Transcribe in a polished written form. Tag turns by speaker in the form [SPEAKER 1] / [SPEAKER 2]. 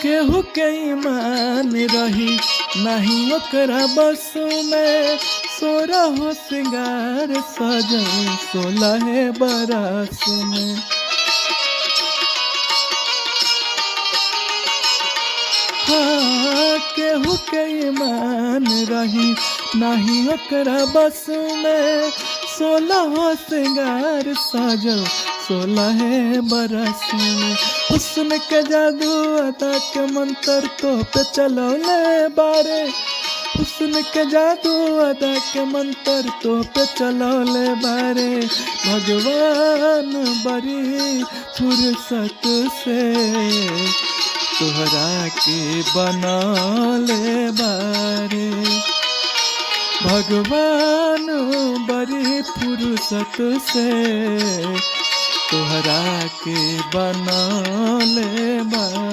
[SPEAKER 1] केहू के ईमान रही नहीं ओकरा बस में, सोरह सिंगार सजल 16 बरस में। हाँ केहू के ईमान रही नहीं ओकरा बस में, 16 सिंगार सजल 16 बरस में। हुस्न के जादू अदा के मंत्र तो पे चलौले बारे, हुस्न के जादू अदा के मंत्र तो पे चलौले बारे। भगवान बड़ी फुर्सत से तोहरा के बनौले बारे, भगवान बड़ी फुर्सत से तोहरा के बनौले बारे।